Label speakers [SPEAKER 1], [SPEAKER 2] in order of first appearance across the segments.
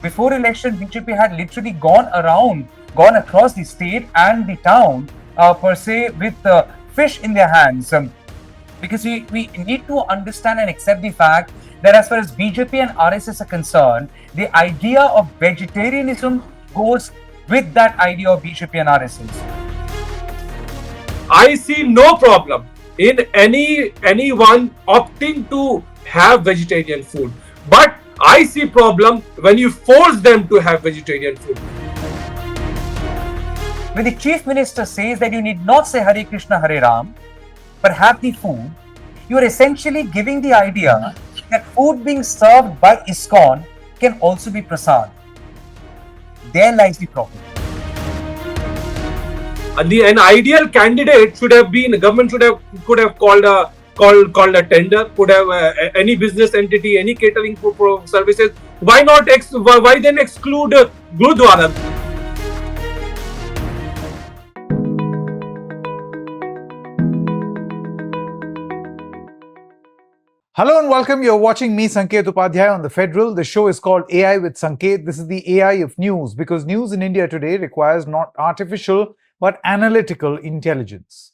[SPEAKER 1] Before election, BJP had literally gone across the state and the town, per se, with fish in their hands. Because we need to understand and accept the fact that as far as BJP and RSS are concerned, the idea of vegetarianism goes with that idea of BJP and RSS.
[SPEAKER 2] I see no problem in anyone opting to have vegetarian food, but I see problem when you force them to have vegetarian food.
[SPEAKER 1] When the Chief Minister says that you need not say Hare Krishna, Hare Ram, but have the food, you are essentially giving the idea that food being served by ISKCON can also be prasad. There lies the problem.
[SPEAKER 2] An ideal candidate should have been, the government could have called a tender, could have any business entity, any catering services. Why then exclude Gurudwara?
[SPEAKER 3] Hello and welcome. You're watching me, Sanket Upadhyay, on the Federal. The show is called AI with Sanket. This is the AI of news because news in India today requires not artificial but analytical intelligence.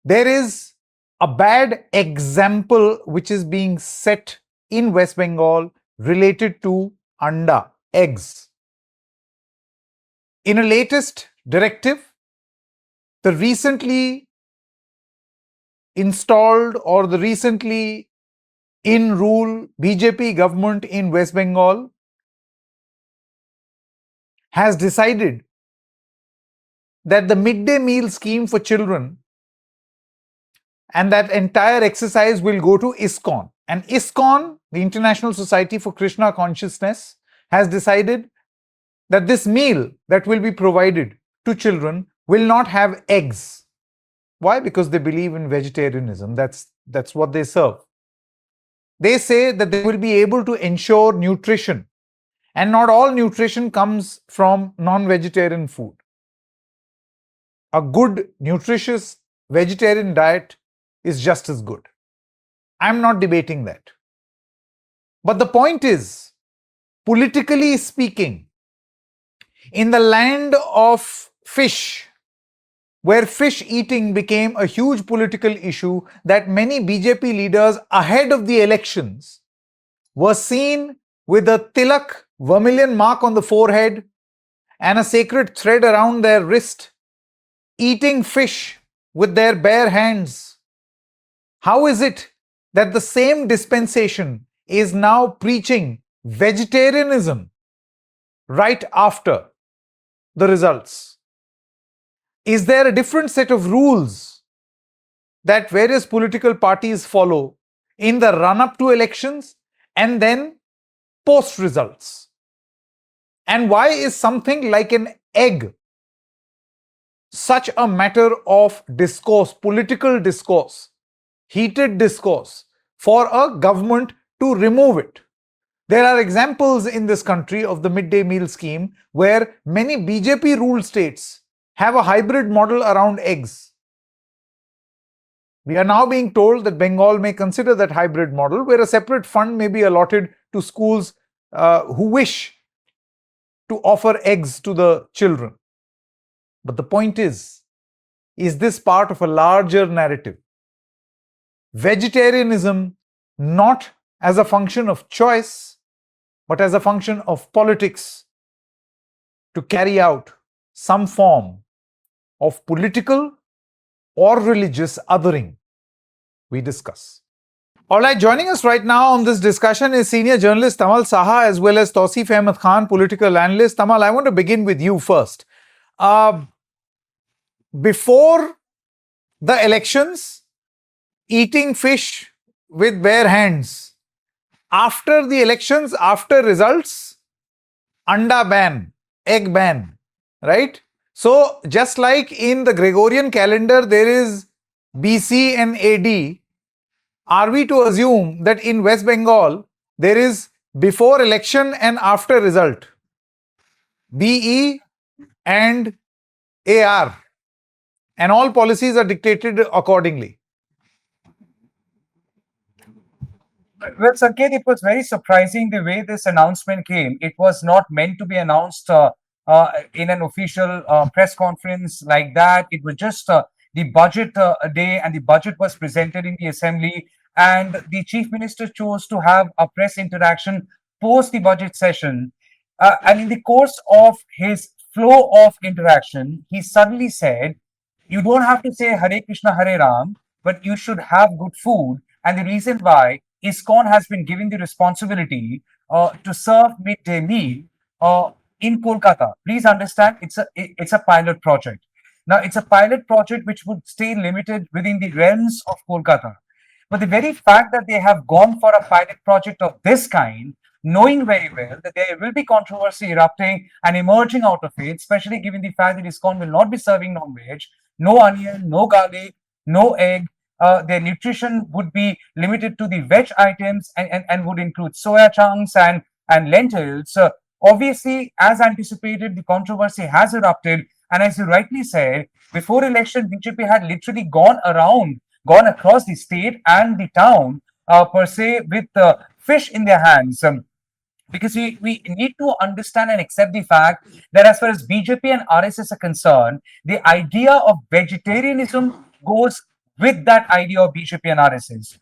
[SPEAKER 3] There is a bad example which is being set in West Bengal related to anda, eggs. In a latest directive, the recently installed or the recently in rule BJP government in West Bengal has decided that the midday meal scheme for children and that entire exercise will go to ISKCON. And ISKCON, the International Society for Krishna Consciousness, has decided that this meal that will be provided to children will not have eggs. Why? Because they believe in vegetarianism. That's what they serve. They say that they will be able to ensure nutrition, and not all nutrition comes from non-vegetarian food. A good, nutritious vegetarian diet is just as good. I'm not debating that. But the point is, politically speaking, in the land of fish, where fish eating became a huge political issue that many BJP leaders ahead of the elections were seen with a tilak, vermilion mark on the forehead and a sacred thread around their wrist, eating fish with their bare hands. How is it that the same dispensation is now preaching vegetarianism right after the results? Is there a different set of rules that various political parties follow in the run-up to elections and then post results? And why is something like an egg such a matter of discourse, political discourse, heated discourse, for a government to remove it? There are examples in this country of the midday meal scheme where many BJP ruled states have a hybrid model around eggs. We are now being told that Bengal may consider that hybrid model where a separate fund may be allotted to schools who wish to offer eggs to the children. But the point is this part of a larger narrative? Vegetarianism not as a function of choice, but as a function of politics to carry out some form of political or religious othering. We discuss. All right, joining us right now on this discussion is senior journalist Tamal Saha as well as Touseef Ahmed Khan, political analyst. Tamal, I want to begin with you first. Before the elections, eating fish with bare hands. After the elections, after results, anda ban, egg ban, right? So just like in the Gregorian calendar, there is BC and AD, are we to assume that in West Bengal, there is before election and after result, BE and AR, and all policies are dictated accordingly?
[SPEAKER 1] Well, Sanket, it was very surprising the way this announcement came. It was not meant to be announced in an official press conference like that. It was just the budget day, and the budget was presented in the assembly. And the chief minister chose to have a press interaction post the budget session. And in the course of his flow of interaction, he suddenly said, "You don't have to say Hare Krishna, Hare Ram, but you should have good food." And the reason why ISKCON has been given the responsibility to serve midday meal in Kolkata. Please understand, it's a pilot project. Now, it's a pilot project which would stay limited within the realms of Kolkata. But the very fact that they have gone for a pilot project of this kind, knowing very well that there will be controversy erupting and emerging out of it, especially given the fact that ISKCON will not be serving non-veg, no onion, no garlic, no egg. Their nutrition would be limited to the veg items and would include soya chunks and lentils. Obviously, as anticipated, the controversy has erupted. And as you rightly said, before election, BJP had literally gone across the state and the town per se with fish in their hands. Because we need to understand and accept the fact that as far as BJP and RSS are concerned, the idea of vegetarianism goes with that idea of BJP and RSS.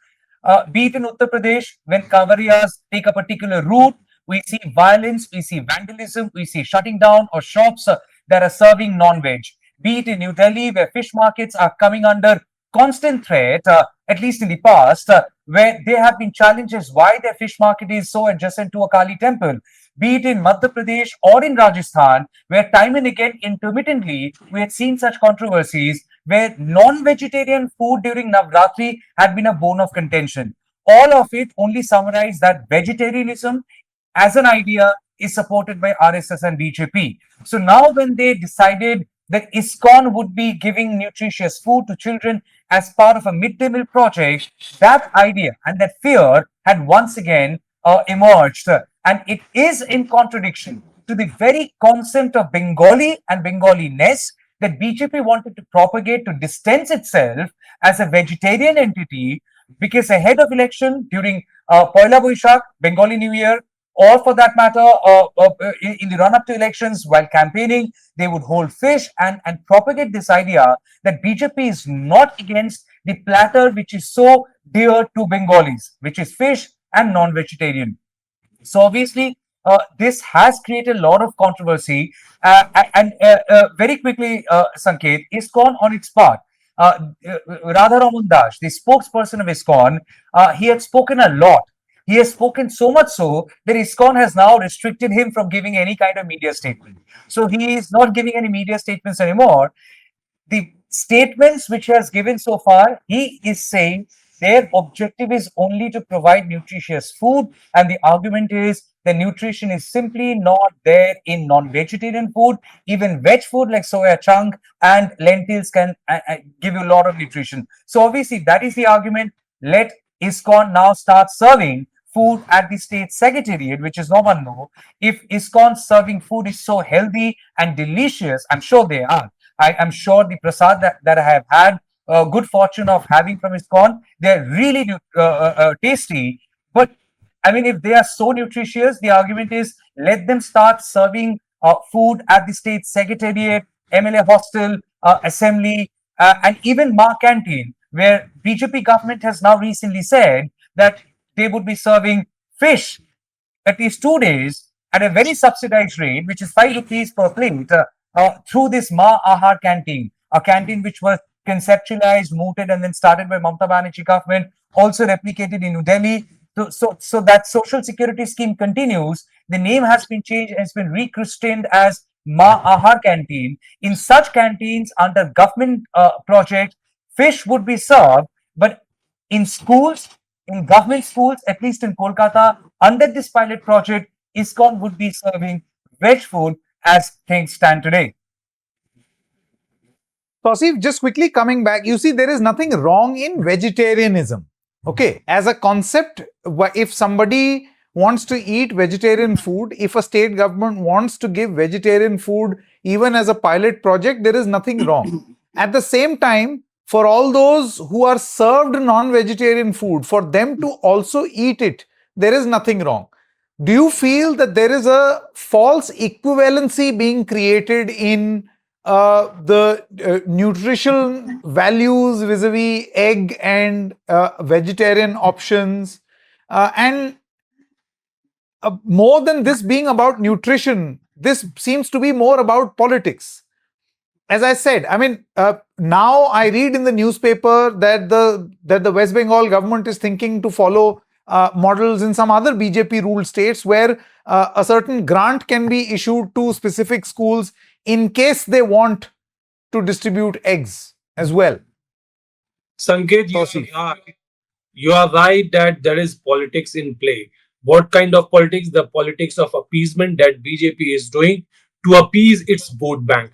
[SPEAKER 1] Be it in Uttar Pradesh, when Kavariyas take a particular route, we see violence, we see vandalism, we see shutting down of shops that are serving non-veg. Be it in New Delhi, where fish markets are coming under constant threat, at least in the past, where there have been challenges why their fish market is so adjacent to a Kali temple. Be it in Madhya Pradesh or in Rajasthan, where time and again, intermittently, we had seen such controversies where non-vegetarian food during Navratri had been a bone of contention. All of it only summarize that vegetarianism as an idea is supported by RSS and BJP. So now when they decided that ISKCON would be giving nutritious food to children as part of a midday meal project, that idea and that fear had once again emerged. And it is in contradiction to the very concept of Bengali and Bengali-ness that BJP wanted to propagate to distance itself as a vegetarian entity, because ahead of election, during Poila Boishakh, Bengali New Year, or for that matter, in the run-up to elections while campaigning, they would hold fish and propagate this idea that BJP is not against the platter which is so dear to Bengalis, which is fish and non-vegetarian. So obviously, this has created a lot of controversy. And very quickly, Sanket, ISKCON on its part. Radha Ramandas, the spokesperson of ISKCON, he had spoken a lot. He has spoken so much so that ISKCON has now restricted him from giving any kind of media statement. So he is not giving any media statements anymore. The statements which he has given so far, he is saying their objective is only to provide nutritious food, and the argument is the nutrition is simply not there in non-vegetarian food. Even veg food like soya chunk and lentils can give you a lot of nutrition. So obviously that is the argument. Let ISKCON now start serving food at the state secretariat, which is no one know. If ISKCON serving food is so healthy and delicious, I'm sure they are. I am sure the prasad that I have had good fortune of having from ISKCON, they're really tasty. But I mean, if they are so nutritious, the argument is let them start serving food at the state secretariat, MLA hostel, assembly, and even Ma Canteen, where BJP government has now recently said that they would be serving fish at least 2 days at a very subsidized rate, which is 5 rupees per plate, through this Ma Ahar canteen, a canteen which was conceptualized, mooted, and then started by Mamata Banerjee government, also replicated in New Delhi. So that social security scheme continues. The name has been changed and has been rechristened as Ma Ahar Canteen. In such canteens under government project, fish would be served, but in schools, in government schools, at least in Kolkata, under this pilot project, ISKCON would be serving veg food as things stand today.
[SPEAKER 3] Touseef, just quickly coming back, you see, there is nothing wrong in vegetarianism. Okay, as a concept, if somebody wants to eat vegetarian food, if a state government wants to give vegetarian food even as a pilot project, there is nothing wrong. At the same time, for all those who are served non-vegetarian food, for them to also eat it, there is nothing wrong. Do you feel that there is a false equivalency being created in the nutritional values vis-a-vis egg and vegetarian options? And more than this being about nutrition, this seems to be more about politics. As I said, I mean, now I read in the newspaper that the West Bengal government is thinking to follow models in some other BJP ruled states where a certain grant can be issued to specific schools in case they want to distribute eggs as well.
[SPEAKER 2] Sanket,
[SPEAKER 3] Touseef.
[SPEAKER 2] you are right that there is politics in play. What kind of politics? The politics of appeasement that BJP is doing to appease its vote bank.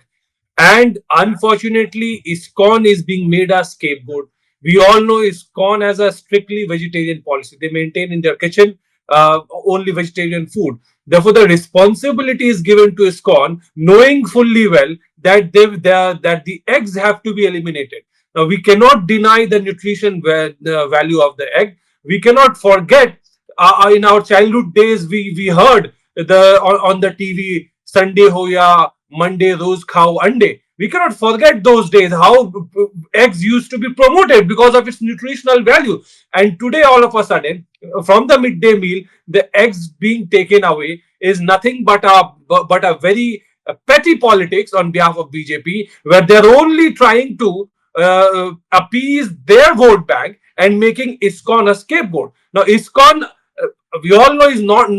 [SPEAKER 2] And unfortunately, ISKCON is being made a scapegoat. We all know ISKCON has a strictly vegetarian policy. They maintain in their kitchen only vegetarian food. Therefore, the responsibility is given to ISKCON, knowing fully well that that the eggs have to be eliminated. Now, we cannot deny the nutrition value of the egg. We cannot forget in our childhood days, we heard on the TV, Sunday hoya, Monday rose khao ande. We cannot forget those days how eggs used to be promoted because of its nutritional value. And today, all of a sudden, from the midday meal, the eggs being taken away is nothing but a very petty politics on behalf of BJP, where they're only trying to appease their vote bank and making ISKCON a scapegoat. Now, ISKCON, we all know, is not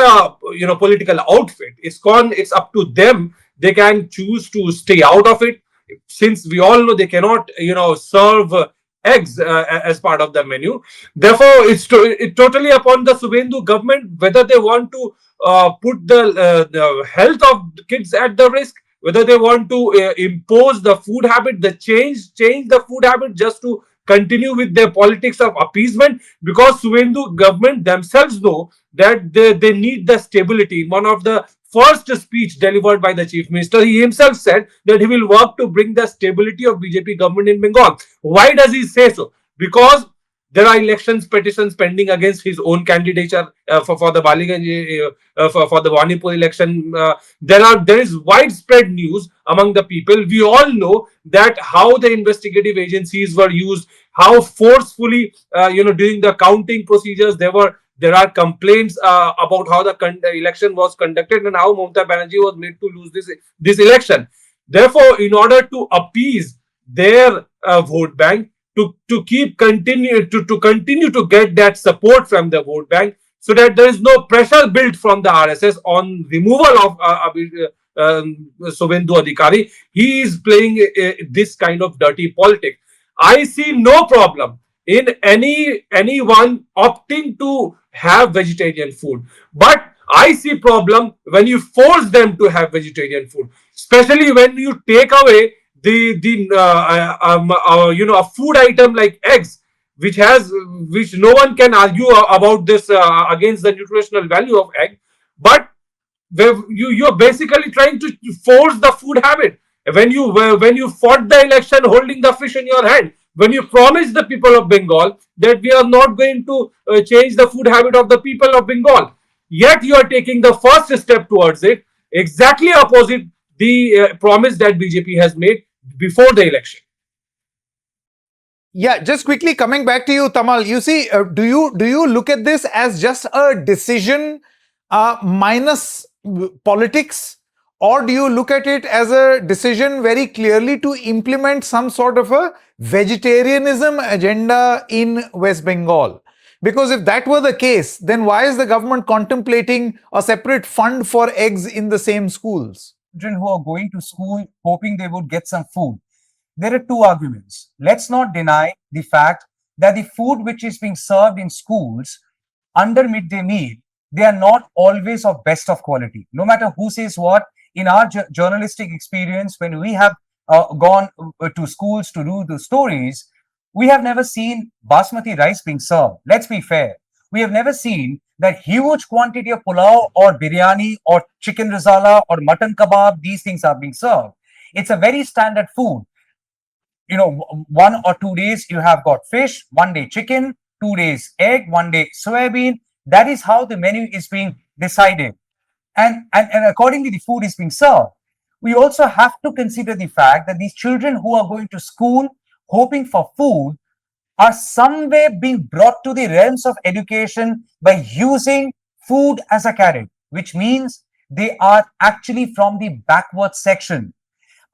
[SPEAKER 2] a political outfit. ISKCON, it's up to them. They can choose to stay out of it, since we all know they cannot serve eggs as part of the menu. Therefore, it's totally upon the Subhendu government whether they want to put the health of kids at the risk, whether they want to impose the food habit, the change the food habit just to continue with their politics of appeasement, because Subhendu government themselves know that they need the stability. In one of the first speech delivered by the chief minister, he himself said that he will work to bring the stability of BJP government in Bengal. Why does he say so? Because there are elections petitions pending against his own candidature for the Baliganj for the Wanipur election. There is widespread news among the people. We all know that how the investigative agencies were used, how forcefully during the counting procedures there are complaints about how the election was conducted and how Mamata Banerjee was made to lose this election. Therefore, in order to appease their vote bank, to continue to get that support from the vote bank, so that there is no pressure built from the RSS on removal of Subhendu Adhikari, he is playing this kind of dirty politics. I see no problem in anyone opting to have vegetarian food, but I see problem when you force them to have vegetarian food, especially when you take away a food item like eggs, which no one can argue about this against the nutritional value of egg, but you're basically trying to force the food habit. When you fought the election holding the fish in your hand, when you promised the people of Bengal that we are not going to change the food habit of the people of Bengal, yet you are taking the first step towards it, exactly opposite the promise that BJP has made before the election.
[SPEAKER 3] Yeah, just quickly coming back to you, Tamal. You see, do you look at this as just a decision minus politics, or do you look at it as a decision very clearly to implement some sort of a vegetarianism agenda in West Bengal? Because if that were the case, then why is the government contemplating a separate fund for eggs in the same schools?
[SPEAKER 1] Children who are going to school hoping they would get some food. There are two arguments. Let's not deny the fact that the food which is being served in schools under midday meal, they are not always of best of quality. No matter who says what, in our journalistic experience, when we have gone to schools to do the stories, we have never seen basmati rice being served. Let's be fair. We have never seen that huge quantity of pulao or biryani or chicken risala or mutton kebab, these things are being served. It's a very standard food. 1 or 2 days you have got fish, 1 day chicken, 2 days egg, 1 day soybean. That is how the menu is being decided. And accordingly, the food is being served. We also have to consider the fact that these children who are going to school hoping for food are somewhere being brought to the realms of education by using food as a carrot, which means they are actually from the backward section.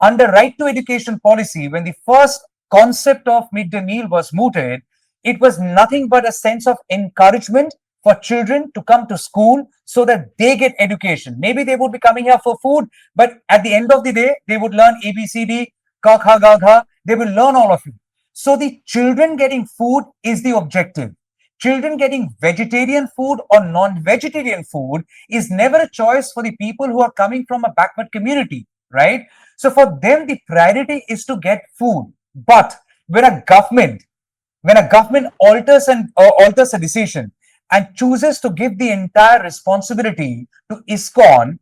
[SPEAKER 1] Under right to education policy, when the first concept of midday meal was mooted, it was nothing but a sense of encouragement for children to come to school so that they get education. Maybe they would be coming here for food, but at the end of the day, they would learn ABCD, ka kha ga gha. They will learn all of it. So the children getting food is the objective. Children getting vegetarian food or non-vegetarian food is never a choice for the people who are coming from a backward community, right? So for them, the priority is to get food. But when a government alters a decision and chooses to give the entire responsibility to ISKCON,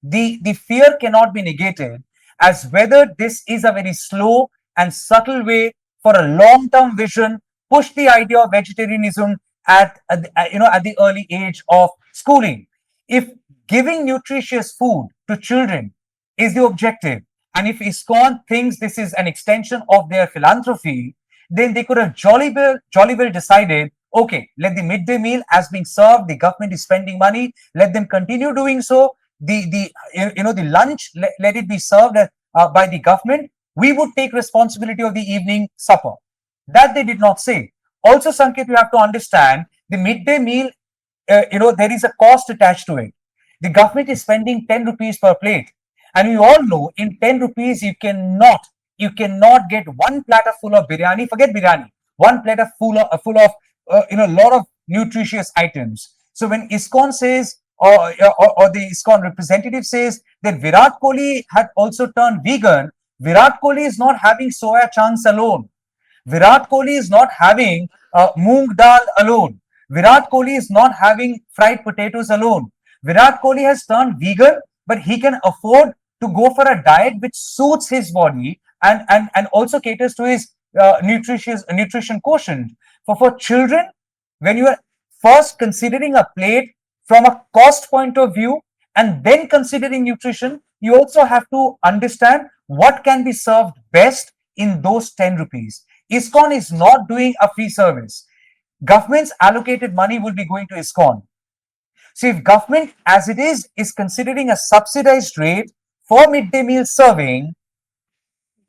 [SPEAKER 1] the fear cannot be negated as whether this is a very slow and subtle way for a long-term vision, push the idea of vegetarianism at the early age of schooling. If giving nutritious food to children is the objective, and if ISKCON thinks this is an extension of their philanthropy, then they could have jolly well decided, okay, let the midday meal as being served, the government is spending money, let them continue doing so. The lunch, let it be served by the government. We would take responsibility of the evening supper. That they did not say. Also, Sanket, you have to understand the midday meal, there is a cost attached to it. The government is spending 10 rupees per plate. And we all know in 10 rupees, you cannot get one platter full of biryani, forget biryani, one platter full of a lot of nutritious items. So when ISKCON says, or the ISKCON representative says that Virat Kohli had also turned vegan, Virat Kohli is not having soya chunks alone. Virat Kohli is not having moong dal alone. Virat Kohli is not having fried potatoes alone. Virat Kohli has turned vegan, but he can afford to go for a diet which suits his body and also caters to his nutrition quotient. For children, when you are first considering a plate from a cost point of view and then considering nutrition, you also have to understand what can be served best in those 10 rupees. ISKCON is not doing a free service. Government's allocated money will be going to ISKCON. So if government as it is considering a subsidized rate for midday meal serving,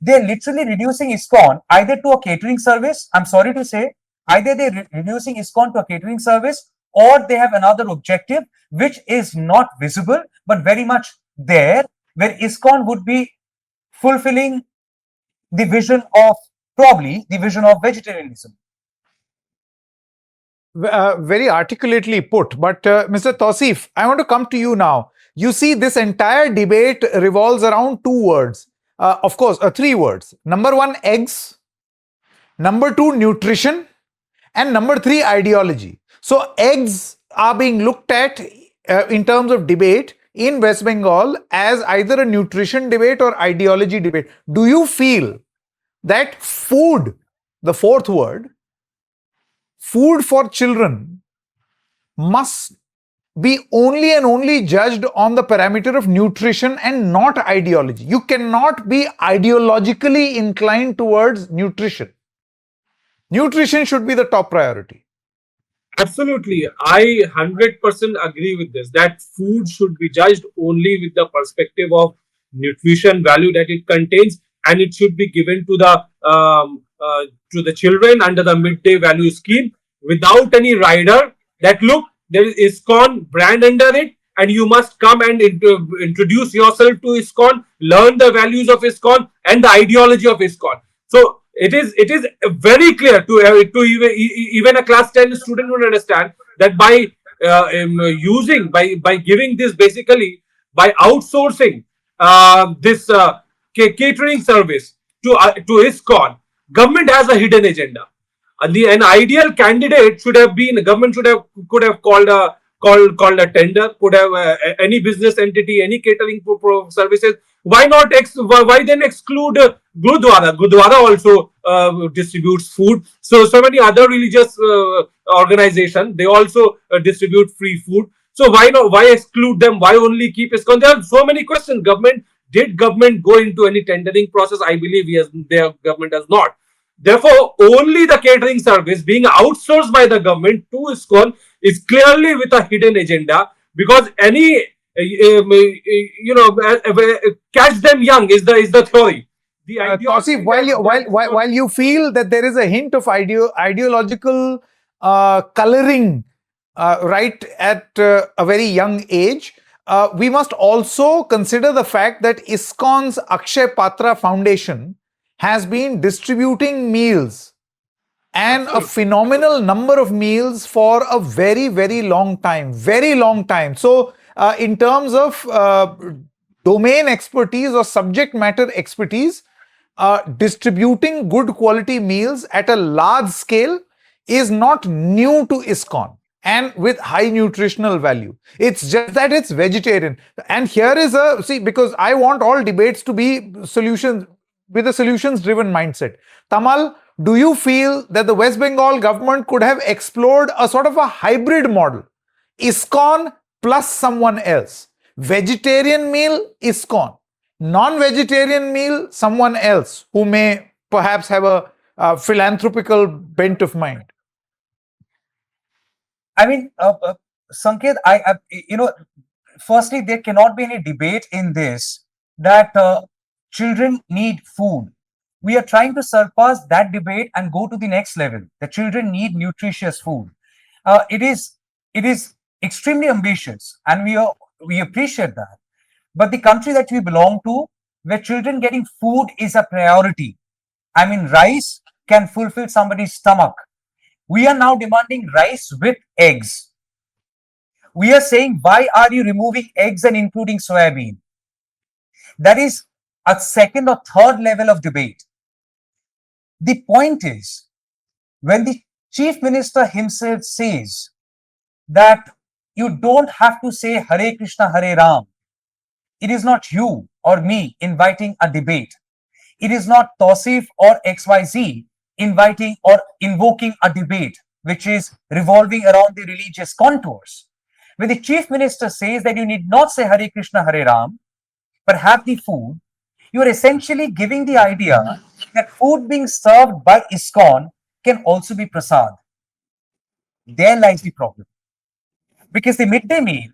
[SPEAKER 1] they're literally reducing ISKCON either to a catering service. I'm sorry to say, either they're reducing ISKCON to a catering service or they have another objective which is not visible but very much there, where ISKCON would be fulfilling the vision of vegetarianism.
[SPEAKER 3] Very articulately put. But Mr. Touseef, I want to come to you now. You see, this entire debate revolves around two words. Of course, three words. Number one, eggs. Number two, nutrition. And number three, ideology. So eggs are being looked at in terms of debate in West Bengal as either a nutrition debate or ideology debate. Do you feel that food, the fourth word, food for children must be only and only judged on the parameter of nutrition and not ideology? You cannot be ideologically inclined towards nutrition. Nutrition should be the top priority.
[SPEAKER 2] Absolutely. I 100% agree with this, that food should be judged only with the perspective of nutrition value that it contains, and it should be given to the children under the midday value scheme without any rider that, look, there is ISKCON brand under it and you must come and introduce yourself to ISKCON, learn the values of ISKCON and the ideology of ISKCON. So it is very clear to even a class 10 student would understand that by giving this, basically by outsourcing this catering service to ISKCON, government has a hidden agenda. An ideal candidate should have been, government could have called a tender, could have any business entity, any catering services, Why not why then exclude Gurudwara? Gurudwara also distributes food. So many other religious organizations, they also distribute free food. So why not? Why exclude them? Why only keep ISKCON? There are so many questions. Government go into any tendering process? I believe yes, their government has not. Therefore, only the catering service being outsourced by the government to ISKCON is clearly with a hidden agenda, because any catch them young is the theory. The idea
[SPEAKER 3] Tausif, while you feel that there is a hint of ideological coloring right at a very young age, we must also consider the fact that ISKCON's Akshay Patra Foundation has been distributing meals, and a phenomenal number of meals, for a very, very long time. So in terms of domain expertise or subject matter expertise, distributing good quality meals at a large scale is not new to ISKCON, and with high nutritional value. It's just that it's vegetarian. And here is because I want all debates to be solutions, with a solutions driven mindset. Tamal, do you feel that the West Bengal government could have explored a sort of a hybrid model? ISKCON plus someone else. Vegetarian meal, ISKCON. Non-vegetarian meal, someone else who may perhaps have a philanthropical bent of mind.
[SPEAKER 1] I mean, Sanket, firstly, there cannot be any debate in this that children need food. We are trying to surpass that debate and go to the next level. The children need nutritious food. It is extremely ambitious, and we appreciate that. But the country that we belong to, where children getting food is a priority. I mean, rice can fulfill somebody's stomach. We are now demanding rice with eggs. We are saying, why are you removing eggs and including soybean? That is a second or third level of debate. The point is, when the chief minister himself says that you don't have to say Hare Krishna, Hare Ram, it is not you or me inviting a debate. It is not Touseef or XYZ inviting or invoking a debate which is revolving around the religious contours. When the chief minister says that you need not say Hare Krishna, Hare Ram, but have the food, you are essentially giving the idea that food being served by ISKCON can also be prasad. There lies the problem. Because the midday meal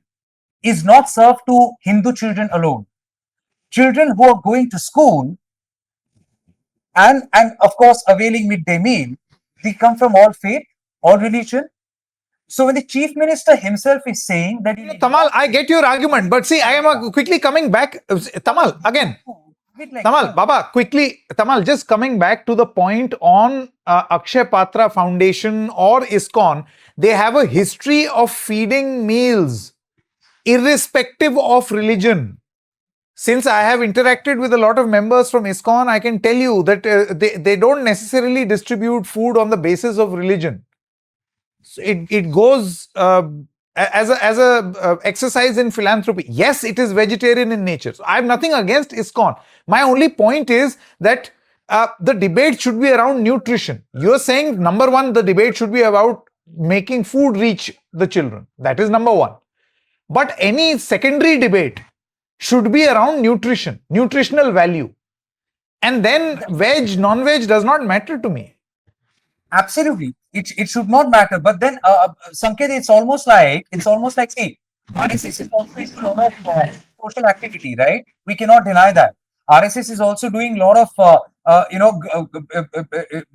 [SPEAKER 1] is not served to Hindu children alone. Children who are going to school and of course availing midday meal, they come from all faith, all religion. So when the chief minister himself is saying that
[SPEAKER 3] Tamal, I get your argument, but see, I am quickly coming back. Tamal, again. Tamal, Baba, quickly, Tamal, just coming back to the point on Akshay Patra Foundation or ISKCON, they have a history of feeding meals irrespective of religion. Since I have interacted with a lot of members from ISKCON, I can tell you that they don't necessarily distribute food on the basis of religion. So it goes as a exercise in philanthropy. Yes, it is vegetarian in nature. So I have nothing against ISKCON. My only point is that the debate should be around nutrition. You're saying, number one, the debate should be about making food reach the children. That is number one. But any secondary debate should be around nutrition, nutritional value. And then veg, non-veg does not matter to me.
[SPEAKER 1] Absolutely, it should not matter. But then, Sanket, it's almost like see, RSS is also into a lot of social activity, right? We cannot deny that. RSS is also doing a lot of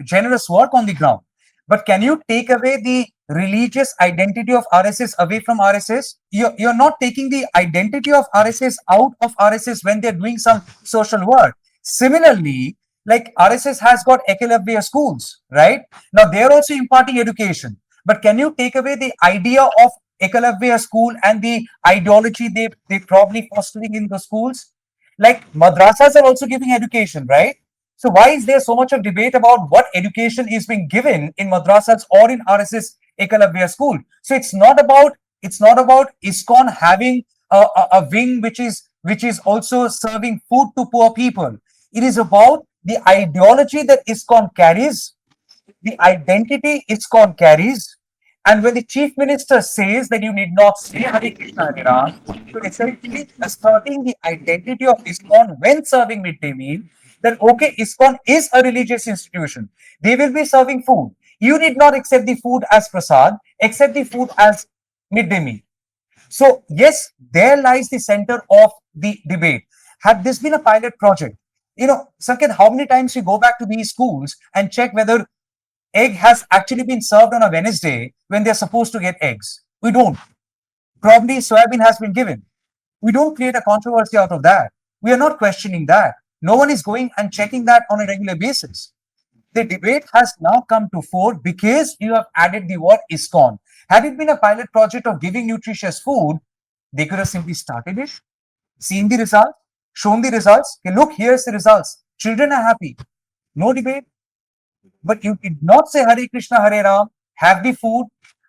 [SPEAKER 1] generous work on the ground. But can you take away the religious identity of RSS away from RSS? You're not taking the identity of RSS out of RSS when they're doing some social work. Similarly, like RSS has got Ekalavya schools, right? Now they're also imparting education. But can you take away the idea of Ekalavya school and the ideology they probably fostering in the schools? Like madrasas are also giving education, right? So why is there so much of debate about what education is being given in madrasas or in RSS Ekalavya school? So it's not about ISKCON having a wing which is which is also serving food to poor people. It is about the ideology that ISKCON carries, the identity ISKCON carries. And when the chief minister says that you need not say Hare Krishna Hare Ram, you're essentially asserting the identity of ISKCON when serving midday meal. That okay, ISKCON is a religious institution. They will be serving food. You need not accept the food as prasad, accept the food as midday meal. So, yes, there lies the center of the debate. Had this been a pilot project, Sanket, how many times we go back to these schools and check whether egg has actually been served on a Wednesday when they're supposed to get eggs? We don't. Probably soybean has been given. We don't create a controversy out of that. We are not questioning that. No one is going and checking that on a regular basis. The debate has now come to fore because you have added the word ISKCON. Had it been a pilot project of giving nutritious food, they could have simply started it, seen the results, shown the results. Okay, look, here's the results. Children are happy. No debate. But you did not say Hare Krishna, Hare Ram, have the food.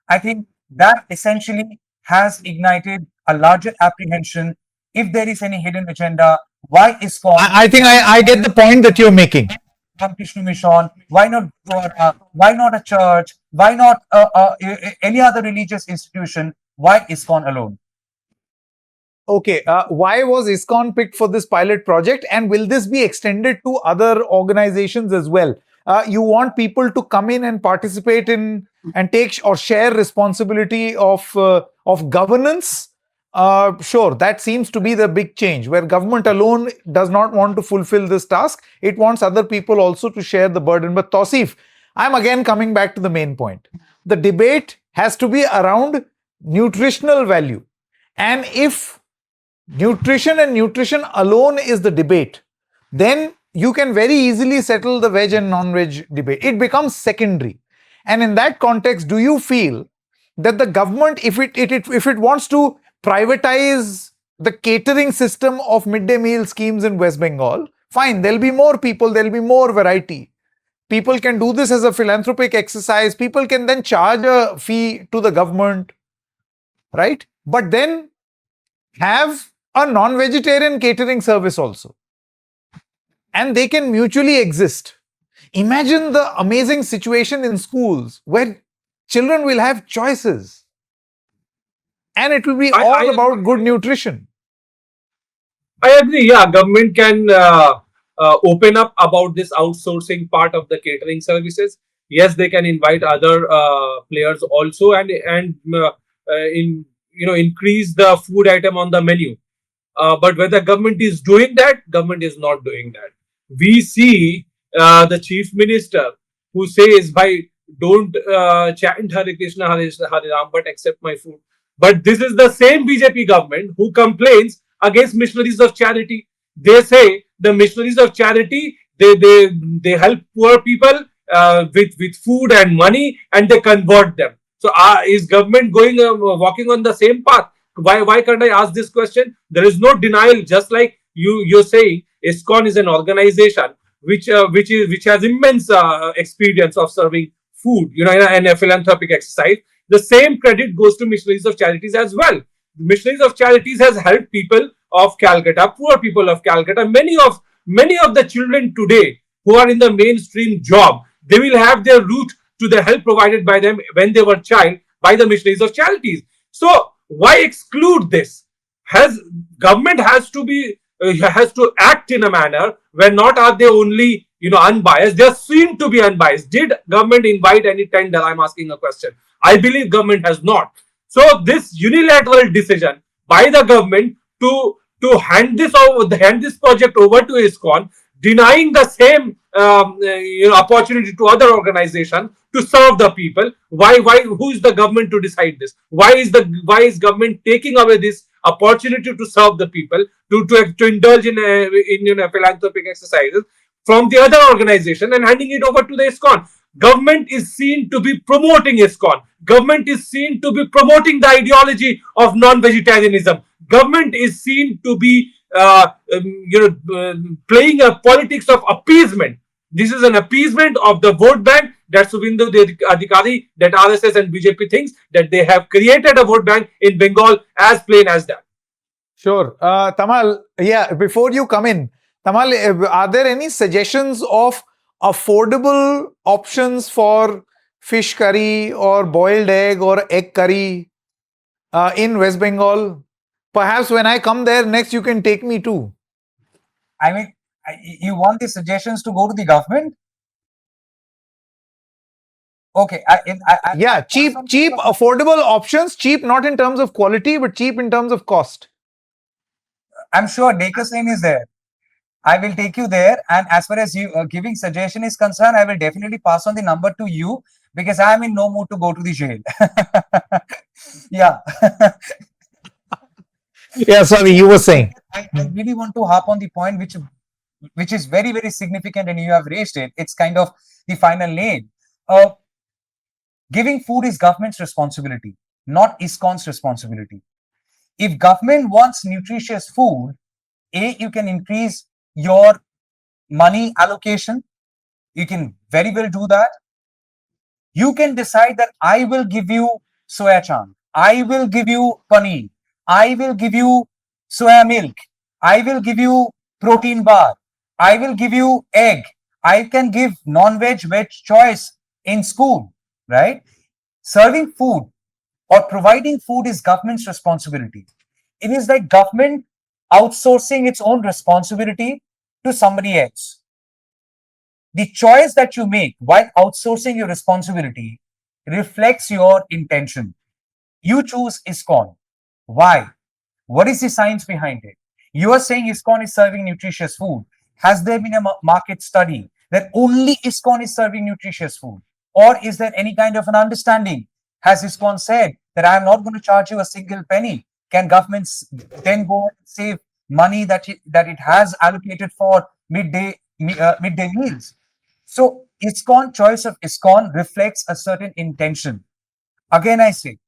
[SPEAKER 1] I think that essentially has ignited a larger apprehension. If there is any hidden agenda, why ISKCON?
[SPEAKER 3] I think I get the point that you're making.
[SPEAKER 1] Krishna Mission, why not why not a church, why not any other religious institution, why ISKCON alone?
[SPEAKER 3] Okay, why was ISKCON picked for this pilot project, and will this be extended to other organizations as well? You want people to come in and participate in and take or share responsibility of governance. Sure, that seems to be the big change, where government alone does not want to fulfill this task. It wants other people also to share the burden. But Touseef, I'm again coming back to the main point. The debate has to be around nutritional value. And if nutrition and nutrition alone is the debate, then you can very easily settle the veg and non-veg debate. It becomes secondary. And in that context, do you feel that the government, if it wants to privatize the catering system of midday meal schemes in West Bengal, fine, there'll be more people, there'll be more variety. People can do this as a philanthropic exercise. People can then charge a fee to the government, right? But then have a non-vegetarian catering service also. And they can mutually exist. Imagine the amazing situation in schools where children will have choices. And it will be all about good nutrition.
[SPEAKER 2] I agree. Yeah, government can open up about this outsourcing part of the catering services. Yes, they can invite other players also, and increase the food item on the menu. But whether government is doing that, government is not doing that. We see the chief minister who says, "Bhai, don't chant Hare Krishna, Hare Ram, but accept my food." But this is the same BJP government who complains against missionaries of charity. They say the missionaries of charity, they help poor people with food and money, and they convert them. So is government going walking on the same path? Why can't I ask this question? There is no denial. Just like you're saying, ISKCON is an organization which has immense experience of serving food, in a philanthropic exercise. The same credit goes to missionaries of charities as well. Missionaries of charities has helped people of Calcutta, poor people of Calcutta. Many of the children today who are in the mainstream job, they will have their root to the help provided by them when they were child by the missionaries of charities. So why exclude this? Government has to act in a manner where not are they only unbiased, they are seen to be unbiased. Did government invite any tender? I'm asking a question. I believe government has not. So this unilateral decision by the government to hand this project over to ISKCON, denying the same opportunity to other organizations to serve the people. Why? Who is the government to decide this? Why is government taking away this opportunity to serve the people, to indulge in philanthropic exercises from the other organization and handing it over to the ISKCON? Government is seen to be promoting ISKCON. Government is seen to be promoting the ideology of non-vegetarianism. Government is seen to be playing a politics of appeasement. This is an appeasement of the vote bank that Subindu Adhikari, that RSS and BJP thinks that they have created a vote bank in Bengal as plain as that.
[SPEAKER 3] Sure. Tamal, yeah, before you come in, Tamal, are there any suggestions of affordable options for fish curry or boiled egg or egg curry in West Bengal? Perhaps when I come there next, you can take me too.
[SPEAKER 1] I mean, you want the suggestions to go to the government? Okay.
[SPEAKER 3] Yeah, cheap, affordable options. Cheap not in terms of quality, but cheap in terms of cost.
[SPEAKER 1] I'm sure Dakar Sain is there. I will take you there. And as far as you giving suggestion is concerned, I will definitely pass on the number to you because I am in no mood to go to the jail. Yeah.
[SPEAKER 3] Yeah, sorry, you were saying.
[SPEAKER 1] I really want to harp on the point which is very, very significant and you have raised it. It's kind of the final nail. Giving food is government's responsibility, not ISKCON's responsibility. If government wants nutritious food, you can increase your money allocation. You can very well do that. You can decide that I will give you soya chunk, I will give you paneer, I will give you soya milk, I will give you protein bar, I will give you egg, I can give non-veg, veg choice in school, right? Serving food or providing food is government's responsibility. It is like government outsourcing its own responsibility to somebody else. The choice that you make while outsourcing your responsibility reflects your intention. You choose ISKCON. Why? What is the science behind it? You are saying ISKCON is serving nutritious food. Has there been a market study that only ISKCON is serving nutritious food? Or is there any kind of an understanding? Has ISKCON said that I am not going to charge you a single penny? Can governments then go and save money that it has allocated for midday meals? So ISKCON, choice of ISKCON reflects a certain intention. Again, I say,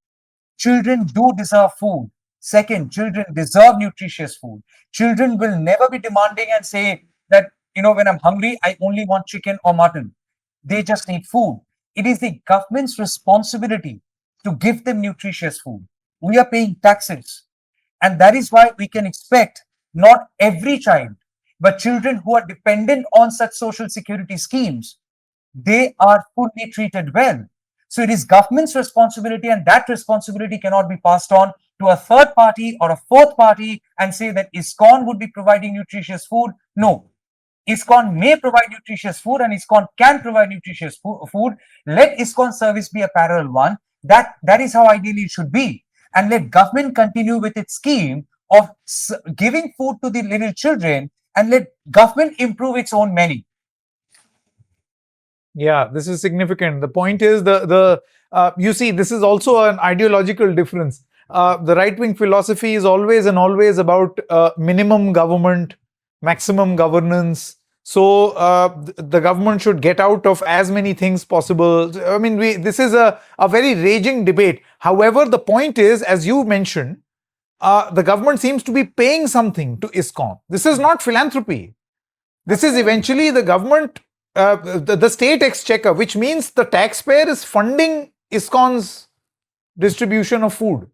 [SPEAKER 1] children do deserve food. Second, children deserve nutritious food. Children will never be demanding and say that, when I'm hungry, I only want chicken or mutton. They just need food. It is the government's responsibility to give them nutritious food. We are paying taxes. And that is why we can expect not every child, but children who are dependent on such social security schemes, they are fully treated well. So it is government's responsibility, and that responsibility cannot be passed on to a third party or a fourth party and say that ISKCON would be providing nutritious food. No. ISKCON may provide nutritious food and ISKCON can provide nutritious food. Let ISKCON service be a parallel one. That is how ideally it should be. And let government continue with its scheme of giving food to the little children, and let government improve its own menu.
[SPEAKER 3] Yeah, this is significant. The point is you see, this is also an ideological difference. The right-wing philosophy is always about minimum government, maximum governance. So the government should get out of as many things possible. I mean, this is a very raging debate. However, the point is, as you mentioned, the government seems to be paying something to ISKCON. This is not philanthropy. This is eventually the government, the state exchequer, which means the taxpayer is funding ISKCON's distribution of food,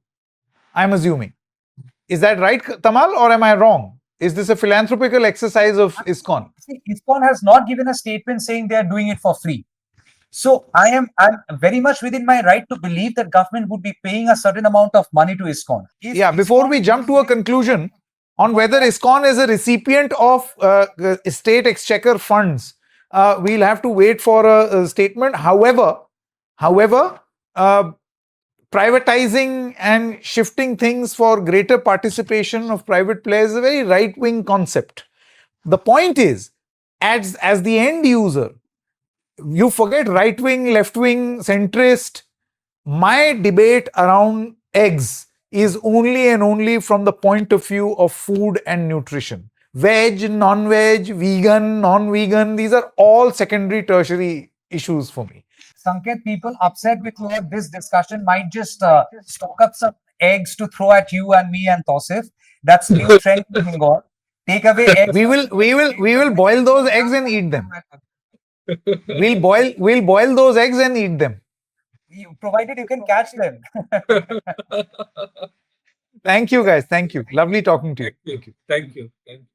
[SPEAKER 3] I'm assuming. Is that right, Tamal, or am I wrong? Is this a philanthropical exercise of ISKCON?
[SPEAKER 1] ISKCON has not given a statement saying they are doing it for free. So I'm very much within my right to believe that government would be paying a certain amount of money to ISKCON.
[SPEAKER 3] Before we jump to a conclusion on whether ISKCON is a recipient of state exchequer funds, we'll have to wait for a statement. However, privatizing and shifting things for greater participation of private players is a very right-wing concept. The point is, as the end user, you forget right-wing, left-wing, centrist. My debate around eggs is only and only from the point of view of food and nutrition. Veg, non-veg, vegan, non-vegan, these are all secondary, tertiary issues for me.
[SPEAKER 1] Sanket, people upset with this discussion might just stock up some eggs to throw at you and me and Touseef. That's new trend in Bengal. Take away eggs.
[SPEAKER 3] We will boil those eggs and eat them. We'll boil those eggs and eat them.
[SPEAKER 1] Provided you can catch them.
[SPEAKER 3] Thank you, guys. Thank you. Lovely talking to you.
[SPEAKER 2] Thank you. Thank you. Thank you.